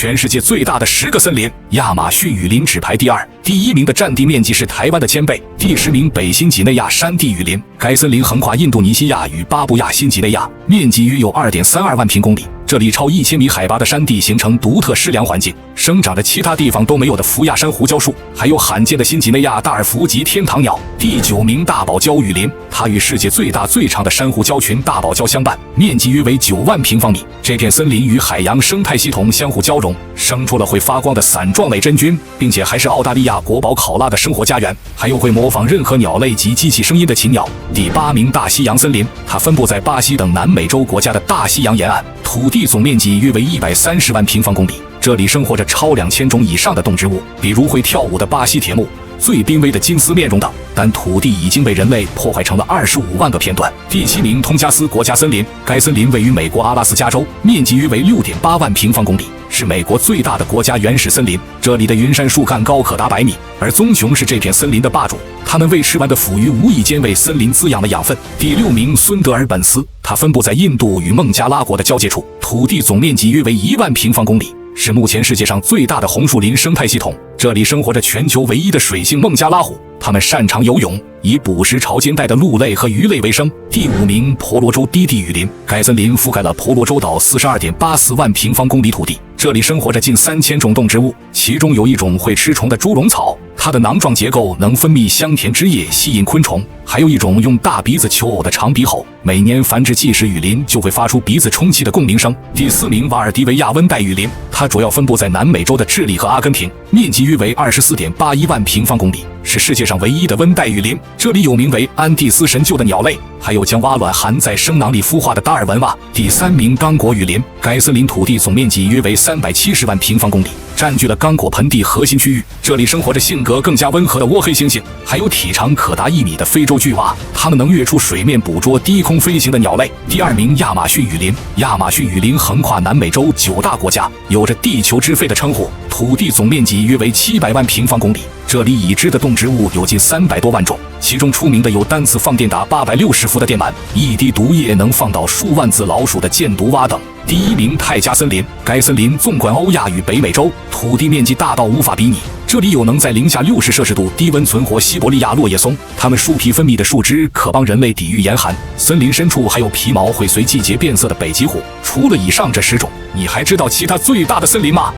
全世界最大的10个森林，亚马逊雨林只排第2，第1名的占地面积是台湾的10倍。第10名北新几内亚山地雨林，该森林横跨印度尼西亚与巴布亚新几内亚，面积约有2.32万平公里。这里超1000米海拔的山地形成独特湿凉环境，生长着其他地方都没有的福亚珊瑚礁树，还有罕见的新几内亚大耳蝠及天堂鸟。第9名大堡礁雨林，它与世界最大最长的珊瑚礁群大堡礁相伴，面积约为9万平方米。这片森林与海洋生态系统相互交融，生出了会发光的伞状类真菌，并且还是澳大利亚国宝考拉的生活家园，还有会模仿任何鸟类及机器声音的禽鸟。第8名大西洋森林，它分布在巴西等南美洲国家的大西洋沿岸，土地总面积约为130万平方公里。这里生活着超2000种以上的动植物，比如会跳舞的巴西铁木、最濒危的金丝面容等，但土地已经被人类破坏成了25万个片段。第7名通加斯国家森林，该森林位于美国阿拉斯加州，面积约为6.8万平方公里，是美国最大的国家原始森林。这里的云杉树干高可达100米，而棕熊是这片森林的霸主，它们为吃完的腐鱼无意间为森林滋养了养分。第6名孙德尔本斯，它分布在印度与孟加拉国的交界处，土地总面积约为1万平方公里，是目前世界上最大的红树林生态系统。这里生活着全球唯一的水性孟加拉虎，它们擅长游泳，以捕食潮间带的鹿类和鱼类为生。第5名婆罗洲低地雨林，该森林覆盖了婆罗洲岛42.84万平方公里土地，这里生活着近3000种动植物，其中有一种会吃虫的猪笼草，它的囊状结构能分泌香甜汁液吸引昆虫，还有一种用大鼻子求偶的长鼻猴，每年繁殖季时雨林就会发出鼻子充气的共鸣声。第4名瓦尔迪维亚温带雨林，它主要分布在南美洲的智利和阿根廷，面积约为24.81万平方公里，是世界上唯一的温带雨林。这里有名为安第斯神鹫的鸟类，还有将蛙卵含在生囊里孵化的达尔文蛙。第3名刚果雨林，该森林土地总面积约为370万平方公里，占据了刚果盆地核心区域。这里生活着性格更加温和的倭黑猩猩，还有体长可达1米的非洲巨蛙，它们能跃出水面捕捉低空飞行的鸟类。第2名亚马逊雨林，亚马逊雨林横跨南美洲9大国家，有着地球之肺的称呼，土地总面积约为700万平方公里。这里已知的动植物有近300多万种，其中出名的有单次放电达860伏的电鳗，一滴毒液能放倒数万只老鼠的箭毒蛙等。第1名泰加森林，该森林纵贯欧亚与北美洲，土地面积大到无法比拟。这里有能在零下60摄氏度低温存活西伯利亚落叶松，它们树皮分泌的树脂可帮人类抵御严寒。森林深处还有皮毛会随季节变色的北极虎。除了以上这10种，你还知道其他最大的森林吗？